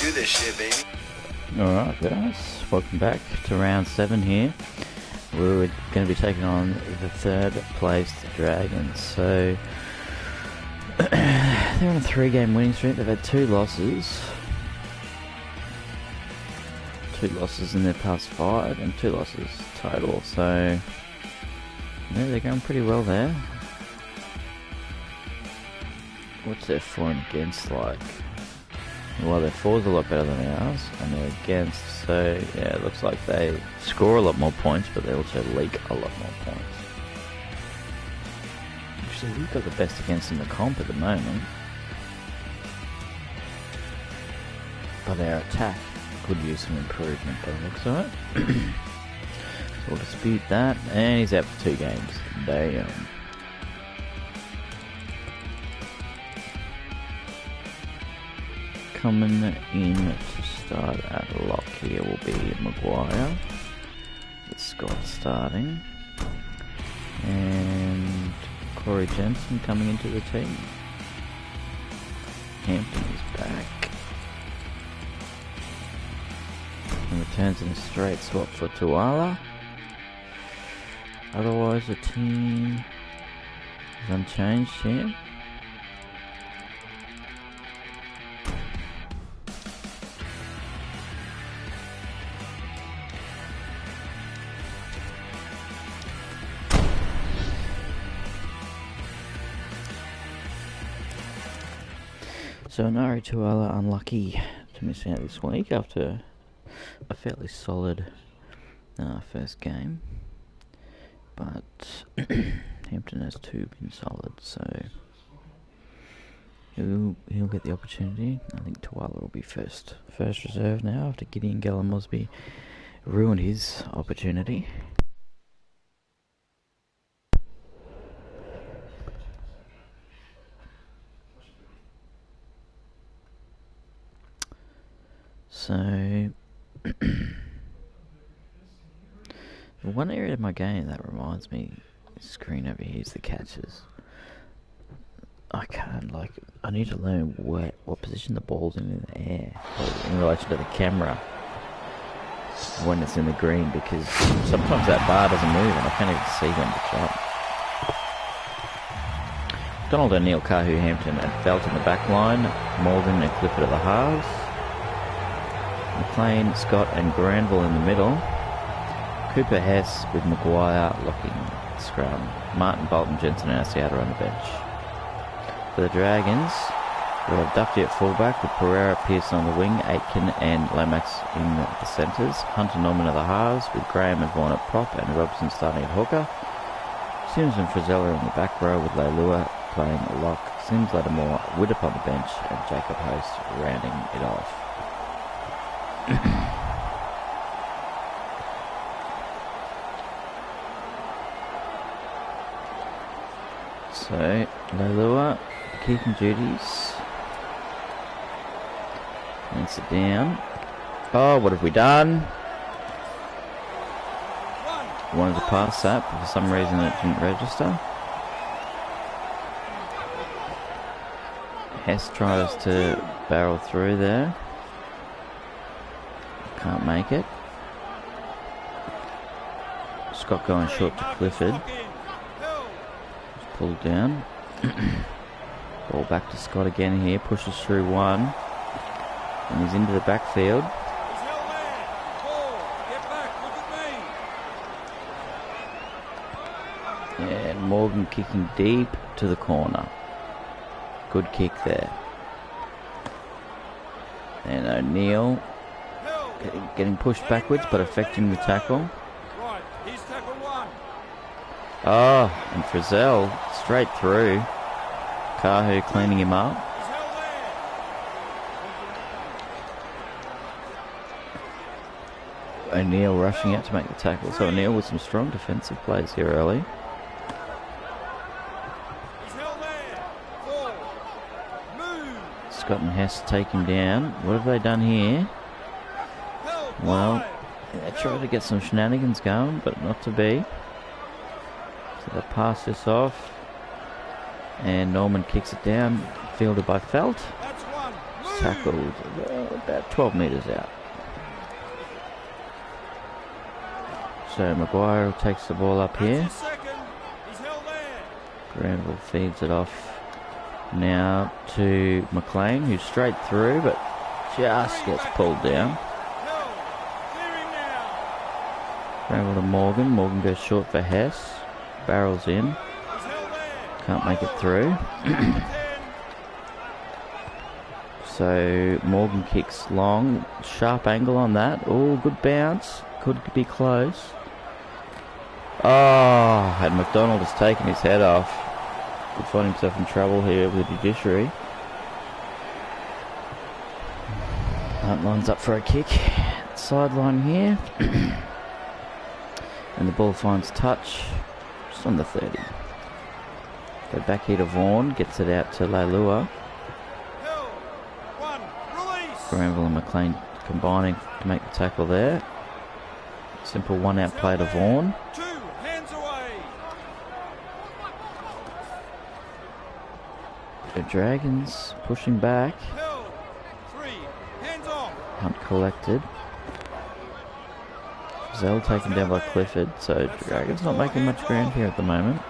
Do this shit, baby. Alright guys, welcome back to round 7 here. We're going to be taking on the third placed Dragons. So they're on a 3-game winning streak. They've had 2 losses. 2 losses in their past 5 and 2 losses total. So yeah, they're going pretty well there. What's their for and against like? Well, their for's a lot better than ours, and their against, so yeah, it looks like they score a lot more points, but they also leak a lot more points. Actually, we've got the best against in the comp at the moment. But our attack could use some improvement by the looks of it. So we'll dispute that, and he's out for 2 games. Damn. Coming in to start at lock here will be Maguire, with Scott starting, and Corey Jensen coming into the team. Hampton is back and returns in a straight swap for Tuala. Otherwise the team is unchanged here. So Nari Tuala unlucky to miss out this week after a fairly solid first game, but Hampton has 2 been solid, so he'll get the opportunity. I think Tuala will be first reserve now after Gideon Gallimosby ruined his opportunity. So, one area of my game that reminds me, this screen over here is the catches. I need to learn what position the ball's in the air, in relation to the camera, when it's in the green, because sometimes that bar doesn't move and I can't even see when to jump. Donald O'Neill, Kahu, Hampton and Felt in the back line, Morgan and Clifford at the halves. McLean, Scott and Granville in the middle. Cooper Hess with Maguire locking scrum. Martin, Bolton, Jensen and Asiata on the bench. For the Dragons, we have Duffy at fullback with Pereira, Pearson on the wing, Aitken and Lomax in the centres. Hunter Norman at the halves with Graham and Vaughan at prop and Robson starting at hooker. Sims and Frizella in the back row with Leilua playing a lock. Sims, Lattimore, Widdop on the bench and Jacob Host rounding it off. So, Leilua, keeping duties. And sit down. Oh, what have we done? Wanted to pass that, but for some reason it didn't register. Hess tries to barrel through there. Can't make it. Scott going short to Clifford. Just pulled down. Ball back to Scott again here. Pushes through one. And he's into the backfield. And Morgan kicking deep to the corner. Good kick there. And O'Neill getting pushed backwards but affecting the tackle. Oh, and Frizzell straight through. Kahu cleaning him up. O'Neill rushing out to make the tackle. So O'Neill with some strong defensive plays here early. Scott and Hess take him down. What have they done here? Well, they tried to get some shenanigans going, but not to be. So they pass this off. And Norman kicks it down, fielded by Felt. tackled about 12 metres out. So Maguire takes the ball up here. Granville feeds it off now to McLean, who's straight through, but just gets pulled down. Granville to Morgan. Morgan goes short for Hess. Barrels in. Can't make it through. So Morgan kicks long. Sharp angle on that. Oh, good bounce. Could be close. Oh, and McDonald has taken his head off. Could find himself in trouble here with the judiciary. Hunt lines up for a kick. Sideline here. And the ball finds touch just on the 30. Go back here to Vaughan. Gets it out to Leilua. Granville and McLean combining to make the tackle there. Simple one-out play to Vaughan. The Dragons pushing back. Hunt collected. Zell taken down by Clifford, so Dragons not making much ground here at the moment.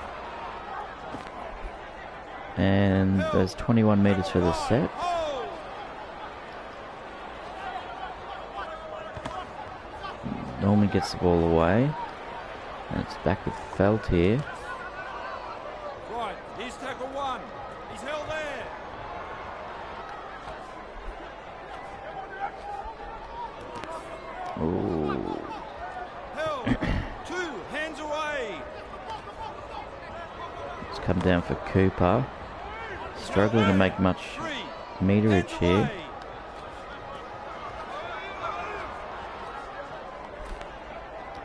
And there's 21 metres for the set. Norman gets the ball away. And it's back with Felt here. Right, here's tackle one. He's held there. Ooh. Held. 2 hands away. It's come down for Cooper. Struggling to make much meterage here.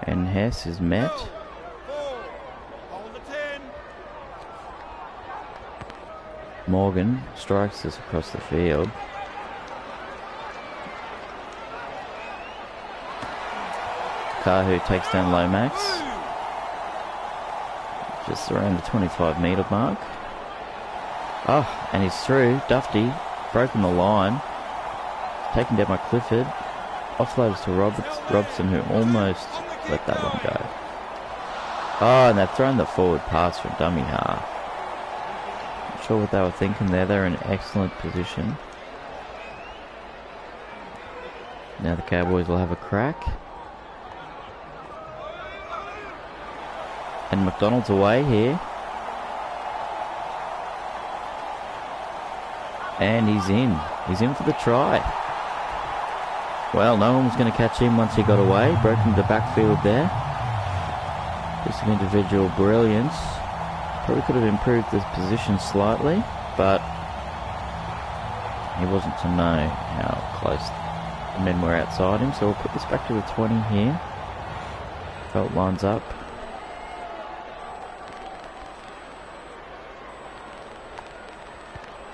And Hess is met. Morgan strikes this across the field. Kahu takes down Lomax. Just around the 25 metre mark. Oh, and he's through. Dufty broken the line. Taken down by Clifford. Offloads to Robson, who almost let that one go. Oh, and they've thrown the forward pass from dummy half. Not sure what they were thinking there. They're in excellent position. Now the Cowboys will have a crack. And McDonald's away here. And he's in. He's in for the try. Well, no one was going to catch him once he got away. Broke into the backfield there. Just some individual brilliance. Probably could have improved the position slightly, but he wasn't to know how close the men were outside him. So we'll put this back to the 20 here. Felt lines up.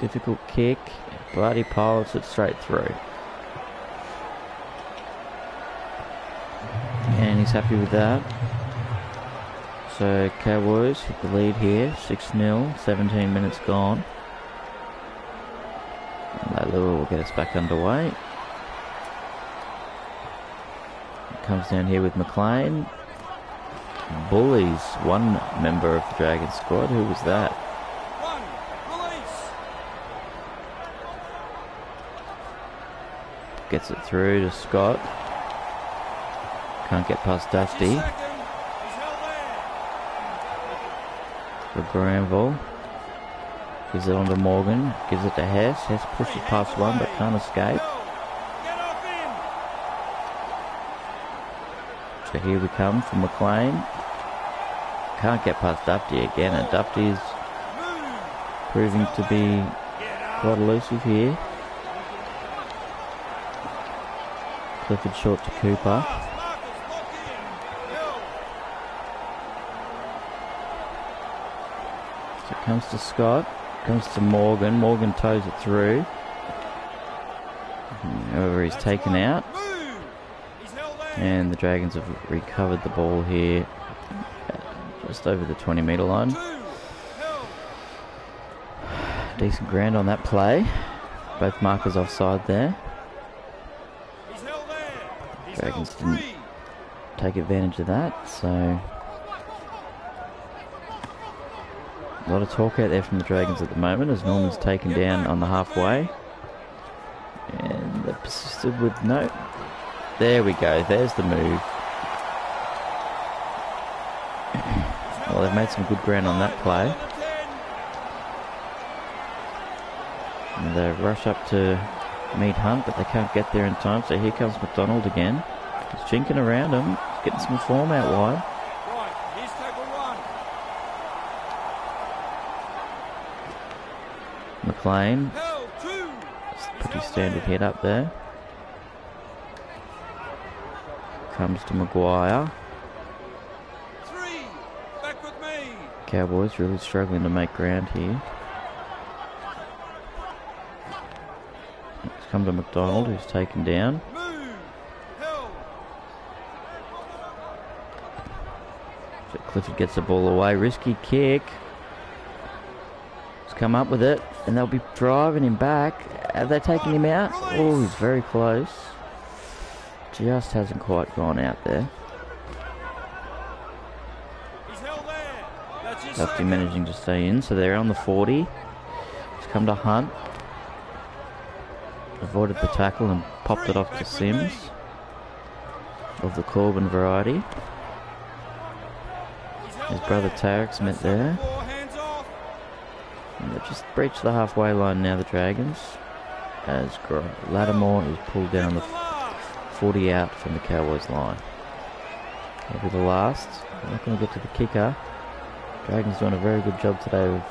Difficult kick. Bloody pilots it straight through. And he's happy with that. So Cowboys hit the lead here, 6-0, 17 minutes gone. And Leilua will get us back underway. It comes down here with McLean. Bullies one member of the Dragon squad. Who was that? Gets it through to Scott. Can't get past Dusty. For Granville. Gives it on to Morgan. Gives it to Hess. Hess pushes past one but can't escape. So here we come from McLean. Can't get past Dufty again, and Dufty is proving to be quite elusive here. Clifford short to Cooper. So it comes to Scott. Comes to Morgan. Morgan toes it through. However, he's taken out. And the Dragons have recovered the ball here. Just over the 20 metre line. Decent ground on that play. Both markers offside there. He's held there. He's Dragons held didn't take advantage of that, so a lot of talk out there from the Dragons at the moment as Norman's taken down on the halfway. And they persisted with no. There we go, there's the move. Well, they've made some good ground on that play. And they rush up to meet Hunt, but they can't get there in time, so here comes McDonald again. He's jinking around him, he's getting some form out wide. Right, here's tackle one. McLean, Held two. pretty standard hit up there. Comes to Maguire. Three. Back with me. Cowboys really struggling to make ground here. It's come to McDonald, who's taken down. Move. Held. So Clifford gets the ball away. Risky kick. He's come up with it, and they'll be driving him back. Have they taken him out? Oh, he's very close. Just hasn't quite gone out there. He's held there. That's your Dufty second. managing to stay in, so they're on the 40. He's come to Hunt. Avoided the tackle and popped it off to Sims of the Corbin variety. His brother Tarek's met there. Four hands off. And they've just breached the halfway line now, the Dragons, as Lattimore is pulled down the 40 out from the Cowboys line. That'll be the last. They're not going to get to the kicker. Dragons doing a very good job today of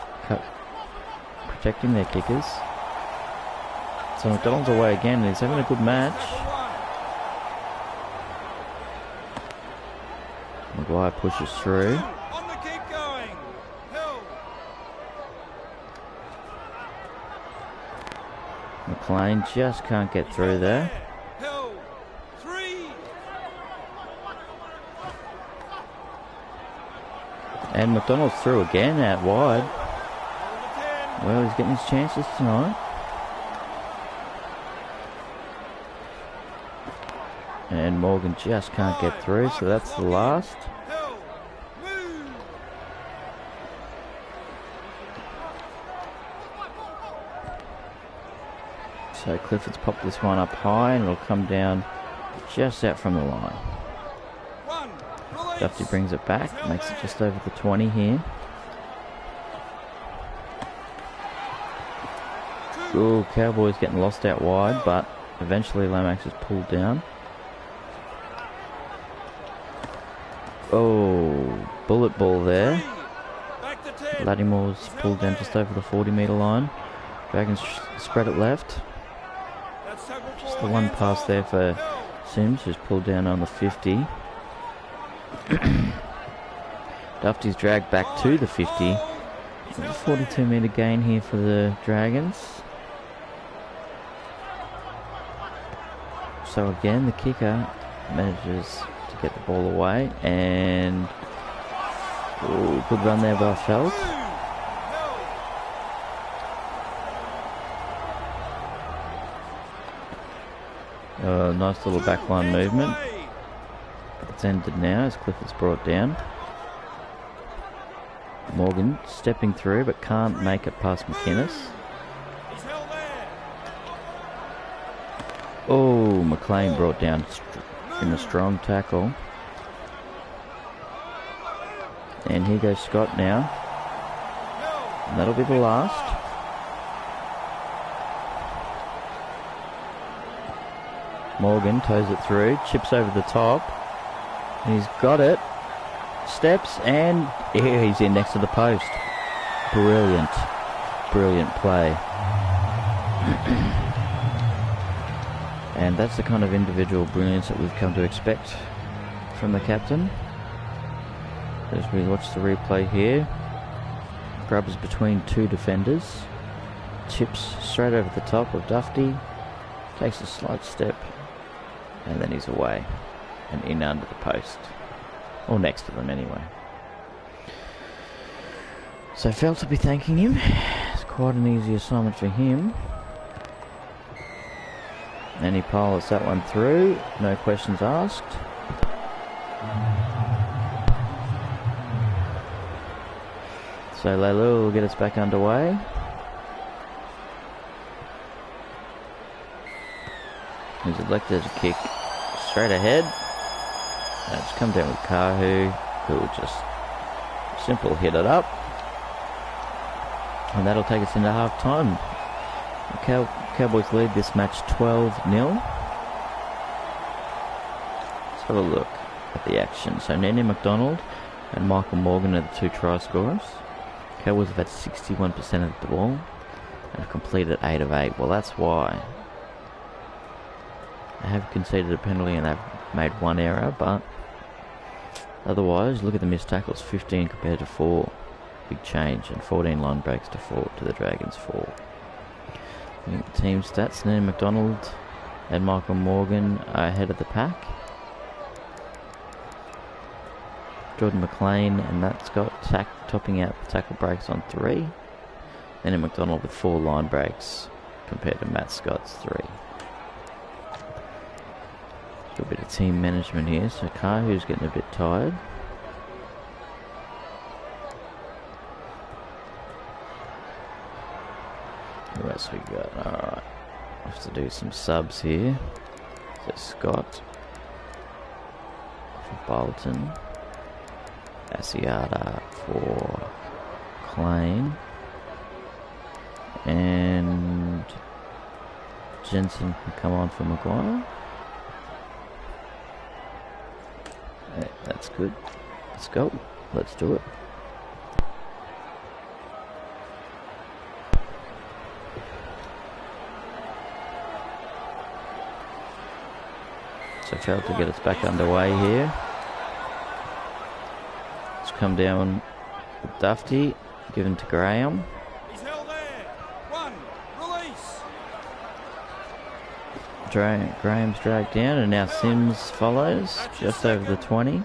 protecting their kickers. So McDonald's away again, and he's having a good match. Maguire pushes through. On the keep going. Held. McLean just can't get through there. Held. Three. And McDonald's through again out wide. Hold the 10. Well, he's getting his chances tonight. And Morgan just can't get through, so that's the last. Held. Move. So Clifford's popped this one up high, and it'll come down just out from the line. One. Release. Dufty brings it back, makes it just over the 20 here. Ooh, Cowboys getting lost out wide, but eventually Lomax is pulled down. Oh, bullet ball there. Back to 10. Lattimore's pulled down just over the 40-metre line. Dragons spread it left. That's tackle four. Just the one hands pass off. there for Held. Sims, who's pulled down on the 50. Dufty's dragged back to the 50. He's There's a held 42 metre gain here for the Dragons. So again, the kicker manages to get the ball away, and ooh, good run there by Felt. Nice little backline movement. It's ended now as Clifford's brought down. Morgan stepping through but can't make it past McInnes. He's held there. Oh, McLean brought down in a strong tackle. And here goes Scott now. And that'll be the last. Morgan toes it through, chips over the top. He's got it. Steps, and here he's in next to the post. Brilliant. Brilliant play. And that's the kind of individual brilliance that we've come to expect from the captain. As we watch the replay here, grabs between two defenders, chips straight over the top of Dufty, takes a slight step, and then he's away and in under the post, or next to them anyway. So Felt to be thanking him. It's quite an easy assignment for him. And he pilots that one through. No questions asked. So Leilu will get us back underway. He's elected to kick straight ahead. That's come down with Kahu, who will just simple hit it up. And that'll take us into half time. Cowboys lead this match 12-0. Let's have a look at the action. So Nene McDonald and Michael Morgan are the two try scorers. Cowboys have had 61% of the ball and have completed 8 of 8. Well, that's why. They have conceded a penalty and they've made 1 error, but otherwise, look at the missed tackles, 15 compared to 4. Big change, and 14 line breaks to 4 to the Dragons 4. The team stats, Nene McDonald and Michael Morgan are ahead of the pack. Jordan McLean and Matt Scott topping out the tackle breaks on 3. Nene McDonald with 4 line breaks compared to Matt Scott's 3. A bit of team management here, so Kahu's getting a bit tired. Who else we got? Alright, I have to do some subs here. So Scott for Bolton, Asiata for Klein, and Jensen can come on for Maguire. That's good. Let's go. Let's do it. So failed to get us back underway here. Let's come down with Dufty, given to Graham. He's held there. Run. Release. Graham's dragged down, and now Sims follows just over the 20.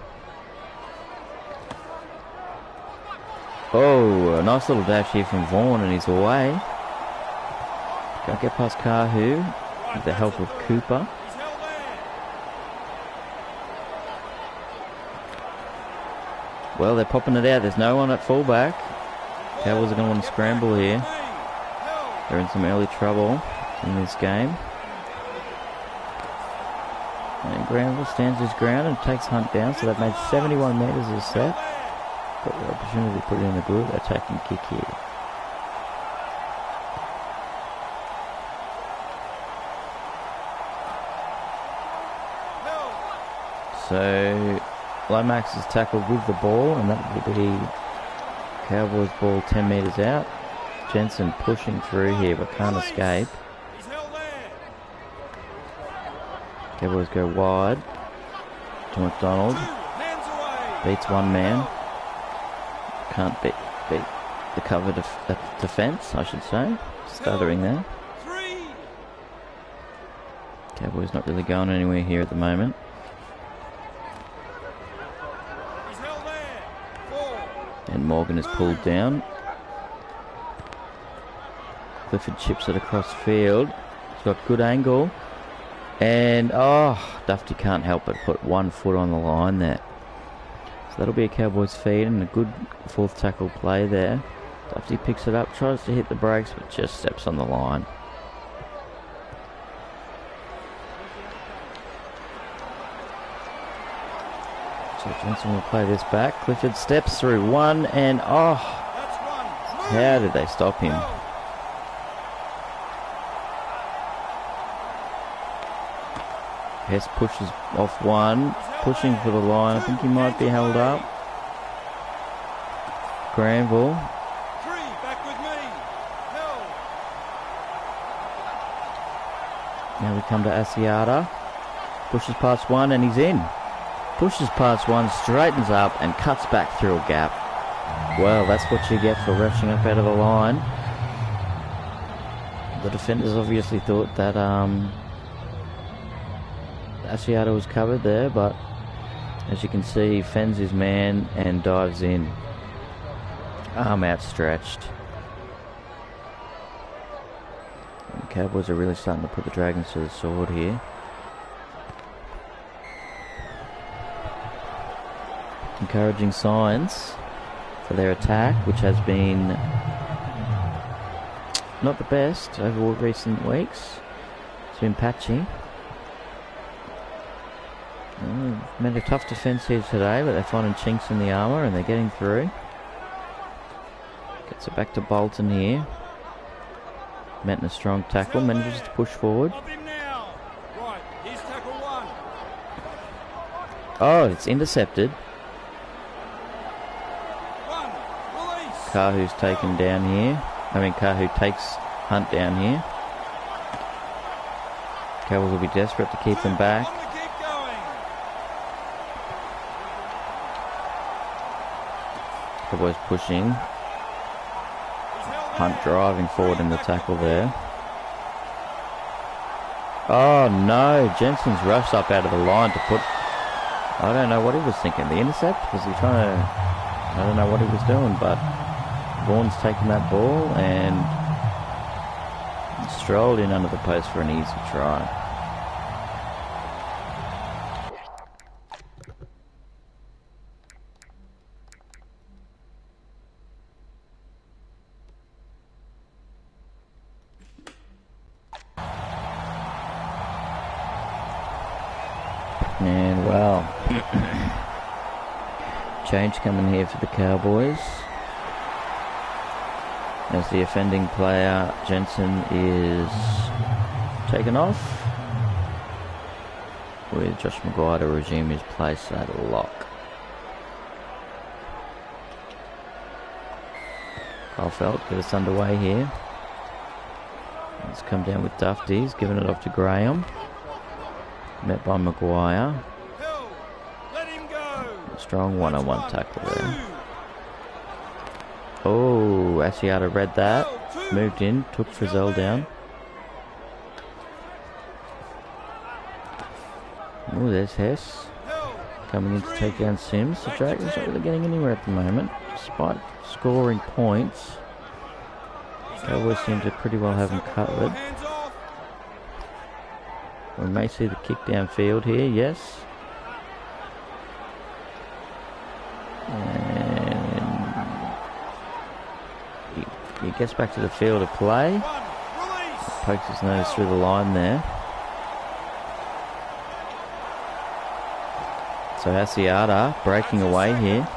Oh, a nice little dash here from Vaughan, and he's away. Can't get past Kahu with the help of Cooper. Well, they're popping it out. There's no one at fullback. Cowboys are going to want to scramble here. They're in some early trouble in this game. And Granville stands his ground and takes Hunt down, so they've made 71 metres of set. Got the opportunity to put in a good attacking kick here. So Lomax is tackled with the ball, and that will be Cowboys ball 10 metres out. Jensen pushing through here but can't escape. Cowboys go wide to McDonald. Beats one man. Can't beat the cover defence, I should say. Stuttering there. Cowboys not really going anywhere here at the moment. And Morgan is pulled down. Clifford chips it across field. He's got good angle. And, Dufty can't help but put 1 foot on the line there. So that'll be a Cowboys feed and a good 4th tackle play there. Dufty picks it up, tries to hit the brakes, but just steps on the line. So Johnson will play this back. Clifford steps through 1 and, how did they stop him? Hess pushes off 1, pushing for the line. I think he might be held up. Granville. Now we come to Asiata. Pushes past 1 and he's in. Pushes past 1, straightens up and cuts back through a gap. Well, that's what you get for rushing up out of the line. The defenders obviously thought that Asiata was covered there, but as you can see, he fends his man and dives in. Arm outstretched. And Cowboys are really starting to put the Dragons to the sword here. Encouraging signs for their attack, which has been not the best over recent weeks. It's been patchy. Made a tough defence here today, but they're finding chinks in the armour and they're getting through. Gets it back to Bolton here. Met in a strong tackle, manages to push forward. Right, here's tackle 1. Oh, it's intercepted. 1, release. Kahu's taken down here. Kahu takes Hunt down here. Cowboys will be desperate to keep them back. On the kick going. Cowboys pushing. He's held Hunt there. driving forward in the tackle there. Oh no, Jensen's rushed up out of the line to put... I don't know what he was thinking. The intercept? Was he trying to... I don't know what he was doing, but Vaughan's taken that ball and strolled in under the post for an easy try. And well, change coming here for the Cowboys. As the offending player, Jensen, is taken off, with Josh Maguire to resume his place at lock. Caulfield get us underway here. Let's come down with Dufties, giving it off to Graham. Met by Maguire. Hill, let him go. Strong one-on-one tackle there. Oh, Asiata read that. Moved in, took Frizzell down. Oh, there's Hess. Coming in to take down Sims. The Dragons not really getting anywhere at the moment. Despite scoring points, Cowboys seem to pretty well have them covered. We may see the kick downfield here, yes. And he gets back to the field of play. Pokes his nose through the line there. So Asiata breaking away here.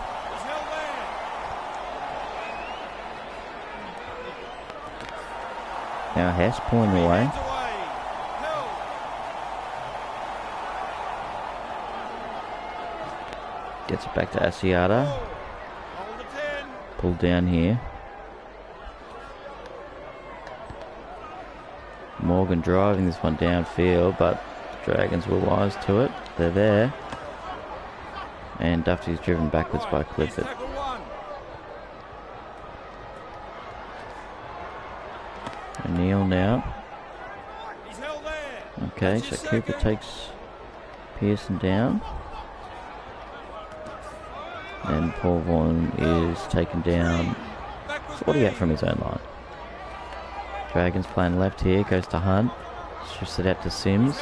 Now Hess pulling away. Gets it back to Asiata. Pulled down here. Morgan driving this one downfield, but the Dragons were wise to it. They're there. And Duffy's driven backwards by Clifford. O'Neill now. Okay, so Cooper takes Pearson down. And Paul Vaughan is taken down 48 from his own line. Dragons playing left here, goes to Hunt. Shifts it out to Sims.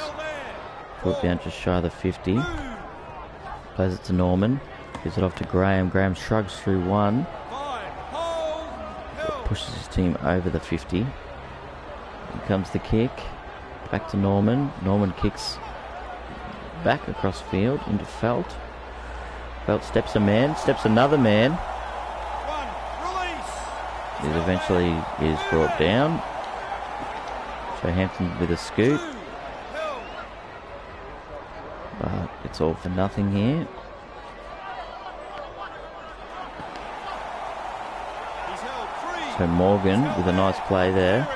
Put down just shy of the 50. Plays it to Norman. Gives it off to Graham. Graham shrugs through one. Pushes his team over the 50. Here comes the kick. Back to Norman. Norman kicks back across field into Felt. Felt steps a man, steps another man. It eventually is brought down. So Hampton with a scoop. But it's all for nothing here. So Morgan with a nice play there.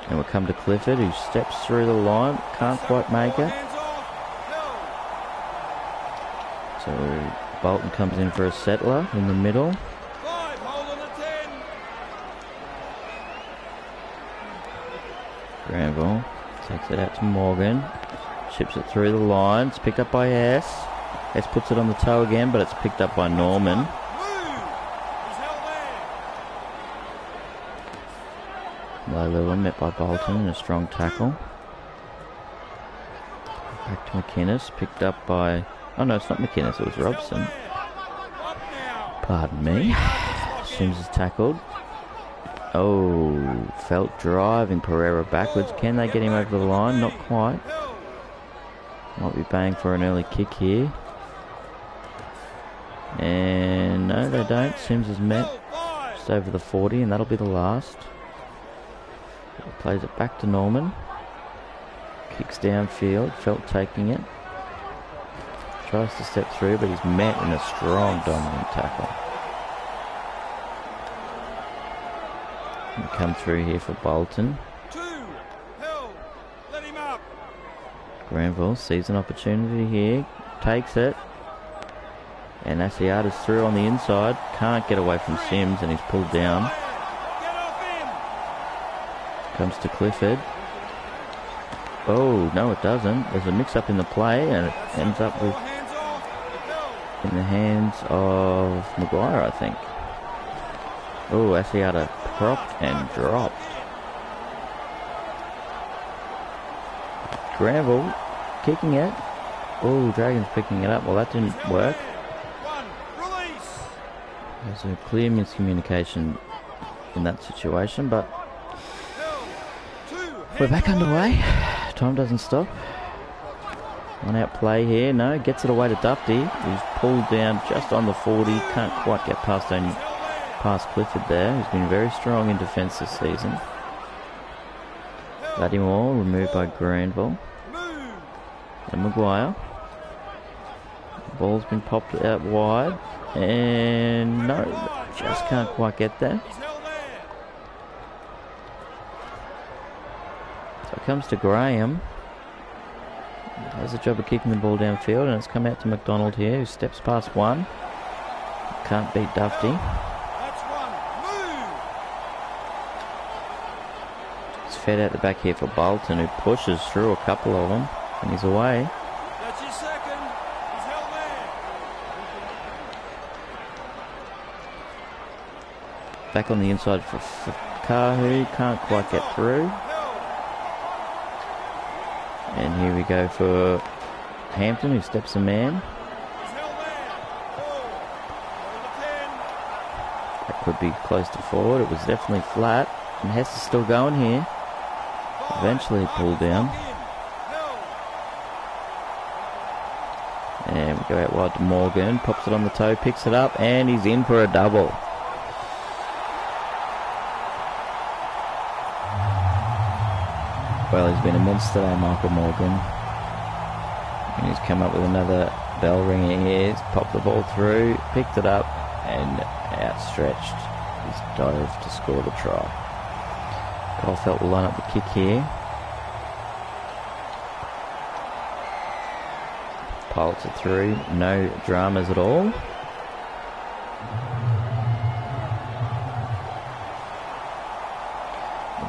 And we'll come to Clifford, who steps through the line, can't quite make it. So Bolton comes in for a settler in the middle. Granville takes it out to Morgan. Ships it through the line. It's picked up by S. S puts it on the toe again, but it's picked up by Norman. Low level met by Bolton in a strong tackle. Back to McInnes, picked up by... Oh no, it's not McInnes, it was Robson. Pardon me. Sims is tackled. Oh, Felt driving Pereira backwards. Can they get him over the line? Not quite. Might be bang for an early kick here. And no, they don't. Sims is met just over the 40, and that'll be the last. Plays it back to Norman. Kicks downfield. Felt taking it. Tries to step through, but he's met in a strong dominant tackle. And come through here for Bolton. Granville sees an opportunity here. Takes it. And Asiata's through on the inside. Can't get away from Sims, and he's pulled down. Comes to Clifford. Oh, no it doesn't. There's a mix-up in the play, and it ends up with in the hands of Maguire, I think. Oh, Asiata propped and dropped. Granville kicking it. Oh, Dragons picking it up. Well, that didn't work. There's a clear miscommunication in that situation, but we're back underway. Time doesn't stop. One out play here. No, gets it away to Dufty, who's pulled down just on the 40. Can't quite get past Clifford there, who's been very strong in defence this season. Lattimore removed by Granville. And Maguire. The ball's been popped out wide. And no, just can't quite get there. So it comes to Graham. Has a job of kicking the ball downfield, and it's come out to McDonald here, who steps past one. Can't beat Dufty. It's fed out the back here for Bolton, who pushes through a couple of them, and he's away. That's your second. He's held there. Back on the inside for Kahu, can't quite get through. And here we go for Hampton, who steps a man. That could be close to forward. It was definitely flat. And Hess is still going here. Eventually pulled down. And we go out wide to Morgan. Pops it on the toe, picks it up, and he's in for a double. Well, he's been immense today, Michael Morgan. And he's come up with another bell ringer here. He's popped the ball through, picked it up, and outstretched. He's dove to score the try. Caulfield will line up the kick here. Pilots it through. No dramas at all.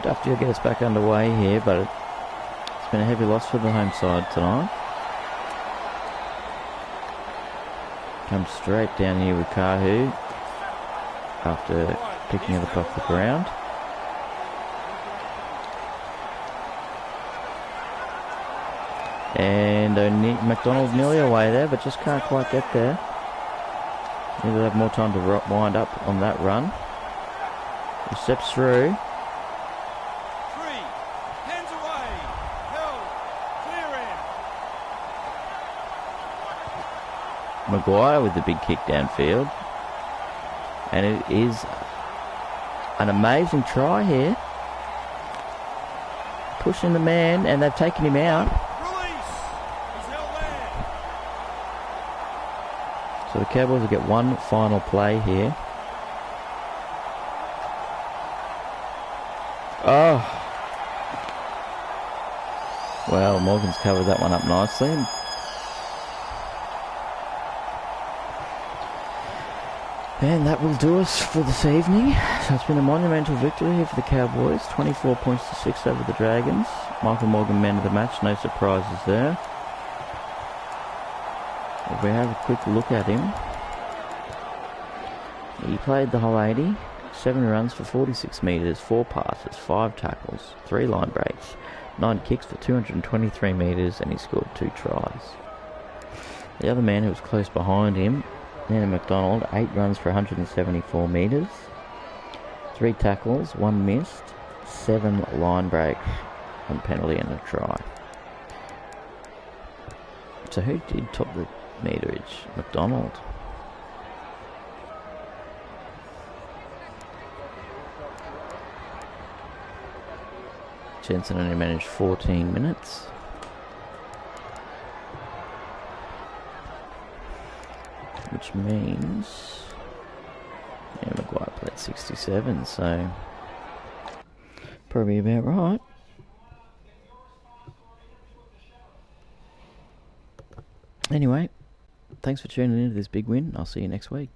Dufty will get us back underway here, but it's been a heavy loss for the home side tonight. Comes straight down here with Kahu after picking it up off the ground. And McDonald nearly away there, but just can't quite get there. Need to have more time to wind up on that run. He steps through. Maguire with the big kick downfield, and it is an amazing try here, pushing the man, and they've taken him out. So the Cowboys will get one final play here. Oh, well, Morgan's covered that one up nicely. And that will do us for this evening. So it's been a monumental victory here for the Cowboys. 24 points to 6 over the Dragons. Michael Morgan, man of the match. No surprises there. If we have a quick look at him. He played the whole 80. 7 runs for 46 metres, 4 passes, 5 tackles, 3 line breaks, 9 kicks for 223 metres, and he scored 2 tries. The other man who was close behind him, Nana McDonald, 8 runs for 174 metres, 3 tackles, 1 missed, 7 line breaks, 1 penalty and a try. So who did top the meterage? McDonald. Jensen only managed 14 minutes. Which means... yeah, Maguire played 67, so... probably about right. Anyway, thanks for tuning into this big win. I'll see you next week.